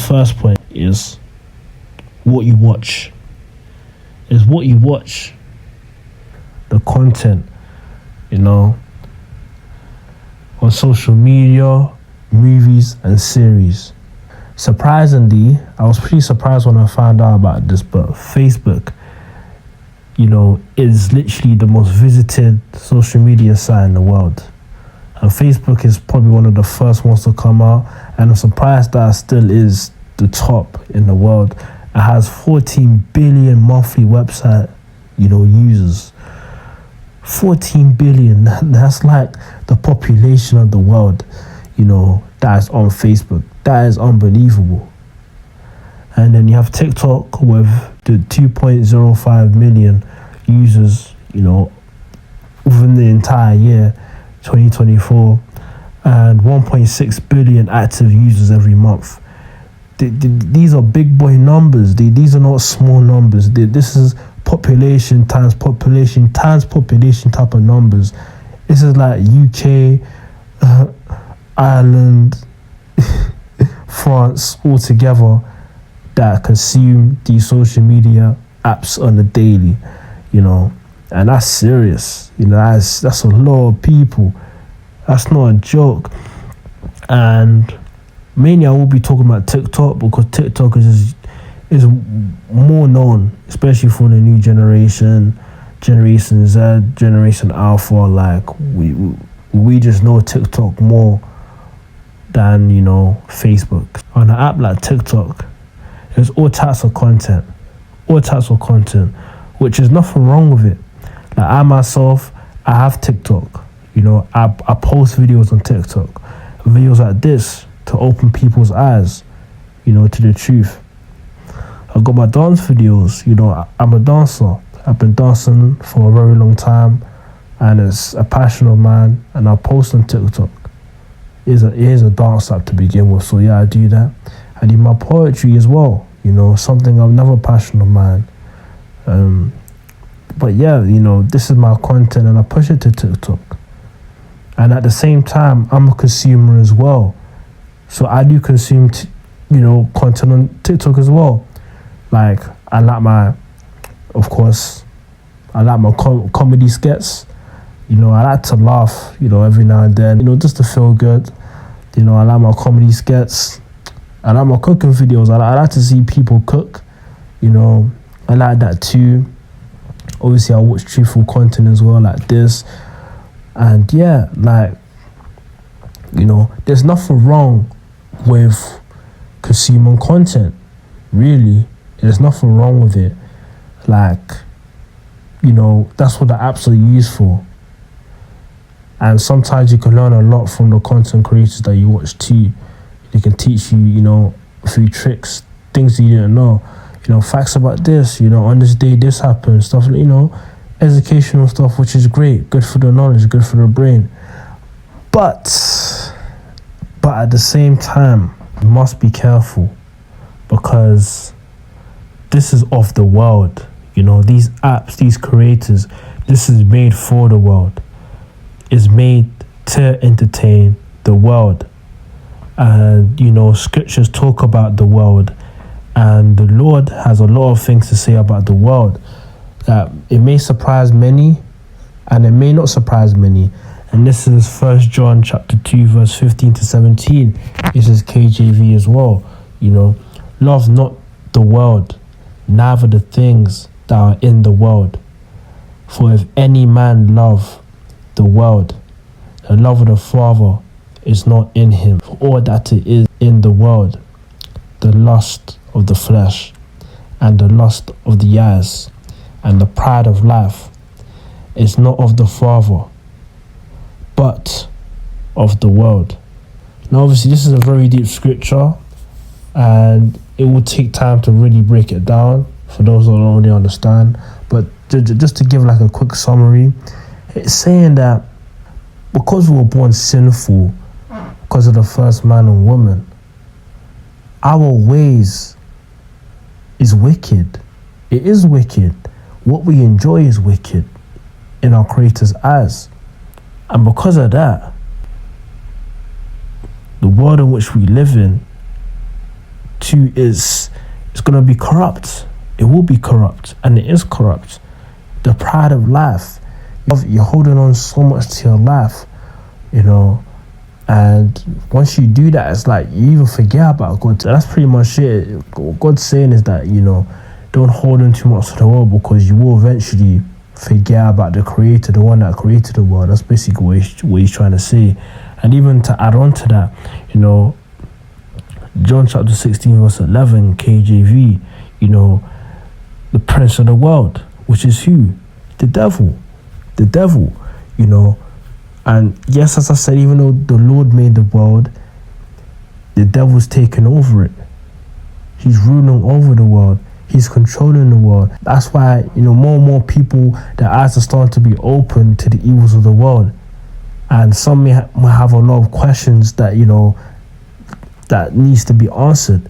first point is what you watch. Is what you watch. The content, on social media, movies and series. Surprisingly, I was pretty surprised when I found out about this, but Facebook, is literally the most visited social media site in the world. And Facebook is probably one of the first ones to come out, and I'm surprised that it still is the top in the world. It has 14 billion monthly website, users. 14 billion, that's like the population of the world, that is on Facebook. That is unbelievable. And then you have TikTok with the 2.05 million users, within the entire year, 2024, and 1.6 billion active users every month. These are big boy numbers. These are not small numbers. This is population times population times population type of numbers. This is like UK, Ireland, France all together that consume these social media apps on the daily, and that's serious. That's a lot of people. That's not a joke. And mainly I will be talking about TikTok because TikTok is more known, especially for the new Generation Z, Generation Alpha. Like we just know TikTok more than Facebook. On an app like TikTok, there's all types of content, which is nothing wrong with it. Like I myself, I have TikTok. I post videos on TikTok, videos like this to open people's eyes, to the truth. I've got my dance videos. I'm a dancer. I've been dancing for a very long time, and it's a passion of mine. And I post on TikTok. It is a dance app to begin with, so yeah, I do that. I do my poetry as well. Something I've never passion of mine. But yeah, this is my content, and I push it to TikTok. And at the same time, I'm a consumer as well, so I do consume, content on TikTok as well. Like I like my comedy skits. I like to laugh, every now and then, just to feel good. I like my comedy skits. I like my cooking videos. I like to see people cook. I like that too. Obviously, I watch truthful content as well, like this. And yeah, there's nothing wrong with consuming content. Really, there's nothing wrong with it. That's what the apps are used for. And sometimes you can learn a lot from the content creators that you watch too. They can teach you, a few tricks, things you didn't know. Facts about this, on this day this happened, stuff, educational stuff, which is great, good for the knowledge, good for the brain. But at the same time, you must be careful, because this is of the world. These apps, these creators, this is made for the world. It's made to entertain the world. And, scriptures talk about the world, and the Lord has a lot of things to say about the world. That it may surprise many, and it may not surprise many. And this is 1 John chapter 2, verse 15 to 17. This is KJV as well. Love not the world, neither the things that are in the world. For if any man love the world, the love of the Father is not in him. For all that it is in the world, the lust of the flesh, and the lust of the eyes, and the pride of life, is not of the Father, but of the world. Now obviously this is a very deep scripture, and it will take time to really break it down for those that don't really understand. But just to give a quick summary, it's saying that because we were born sinful because of the first man and woman, our ways is wicked. It is wicked. What we enjoy is wicked in our Creator's eyes. And because of that, the world in which we live in to is it's gonna be corrupt. It will be corrupt, and it is corrupt. The pride of life. You're holding on so much to your life, you know, and once you do that, it's like you even forget about God. That's pretty much it. What God's saying is that, you know, don't hold on too much to the world, because you will eventually forget about the Creator, the one that created the world. That's basically what he's trying to say. And even to add on to that, you know, John chapter 16 verse 11 KJV, you know, the prince of the world, which is who? The devil, you know. And yes, as I said, even though the Lord made the world, the devil's taken over it. He's ruling over the world. He's controlling the world. That's why, you know, more and more people, their eyes are starting to be open to the evils of the world. And some may have a lot of questions that, you know, that needs to be answered.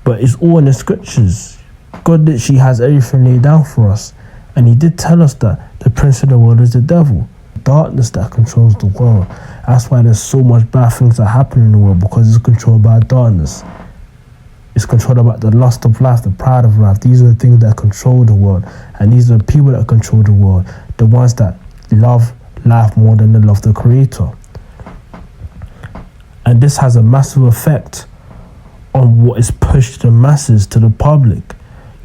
But it's all in the scriptures. God literally has everything laid down for us. And he did tell us that the prince of the world is the devil. Darkness that controls the world. That's why there's so much bad things that happen in the world, because it's controlled by darkness. It's controlled by the lust of life, the pride of life. These are the things that control the world. And these are the people that control the world. The ones that love life more than they love the Creator. And this has a massive effect on what is pushed to the masses, to the public.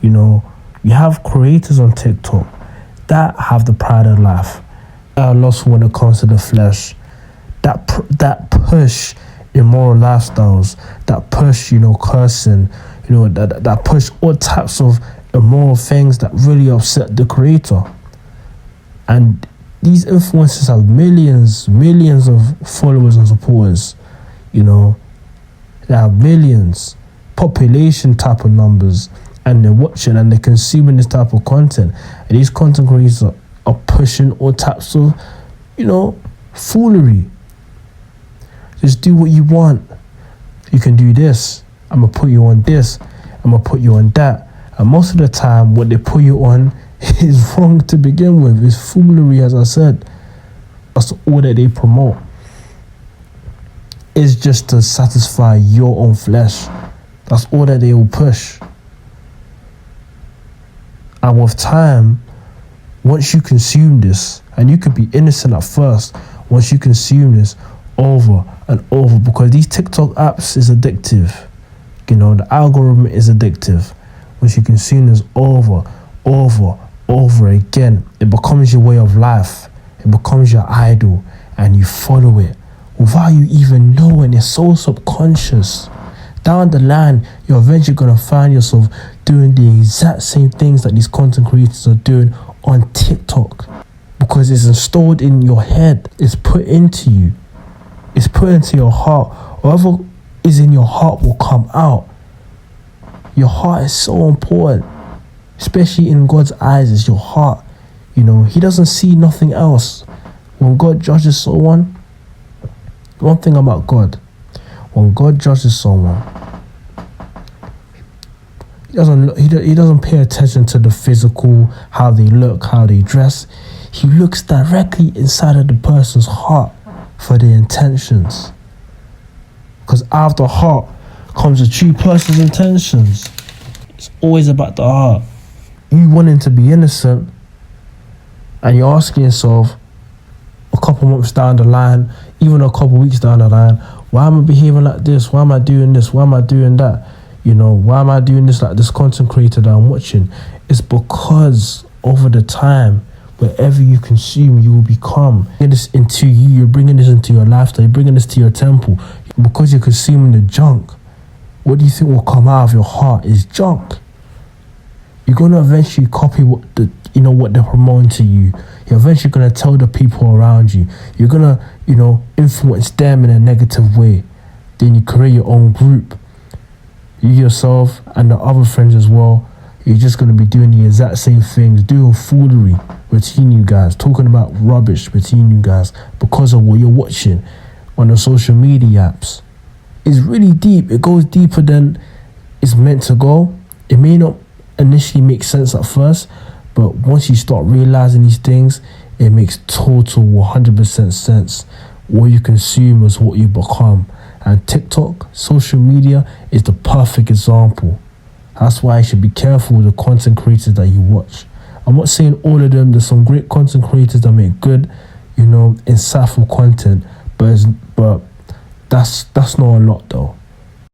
You know, you have creators on TikTok that have the pride of life, that are lost when it comes to the flesh, that push immoral lifestyles, that push, you know, cursing, you know, that push all types of immoral things that really upset the Creator. And these influencers have millions of followers and supporters, you know. They have millions, population type of numbers, and they're watching and they're consuming this type of content. And these content creators are pushing all types of, you know, foolery. Just do what you want. You can do this. I'm going to put you on this. I'm going to put you on that. And most of the time, what they put you on is wrong to begin with. It's foolery, as I said. That's all that they promote. It's just to satisfy your own flesh. That's all that they will push. And with time, once you consume this, and you could be innocent at first, once you consume this over and over, because these TikTok apps is addictive. You know, the algorithm is addictive. Once you consume this over again, it becomes your way of life. It becomes your idol, and you follow it without you even knowing. It's so subconscious. Down the line, you're eventually going to find yourself doing the exact same things that these content creators are doing on TikTok, because it's installed in your head. It's put into you. It's put into your heart. Whatever is in your heart will come out. Your heart is so important, especially in God's eyes. It's your heart. You know, he doesn't see nothing else. When God judges someone, one thing about God, when God judges someone, he doesn't pay attention to the physical, how they look, how they dress. He looks directly inside of the person's heart for their intentions. Because out of the heart comes a true person's intentions. It's always about the heart. You wanting to be innocent, and you're asking yourself a couple months down the line, even a couple weeks down the line, why am I behaving like this? Why am I doing this? Why am I doing that? You know, why am I doing this like this content creator that I'm watching? It's because over the time, wherever you consume, you will become. Bringing this into you, you're bringing this into your lifestyle, you're bringing this to your temple. Because you're consuming the junk, what do you think will come out of your heart is junk. You're going to eventually copy what they're promoting to you. You're eventually going to tell the people around you. You're going to, influence them in a negative way. Then you create your own group. You yourself and the other friends as well, you're just going to be doing the exact same things, doing foolery between you guys, talking about rubbish between you guys because of what you're watching on the social media apps. It's really deep. It goes deeper than it's meant to go. It may not initially make sense at first, but once you start realizing these things, it makes total 100% sense. What you consume is what you become. And TikTok, social media, is the perfect example. That's why you should be careful with the content creators that you watch. I'm not saying all of them. There's some great content creators that make good, insightful content, but that's not a lot though.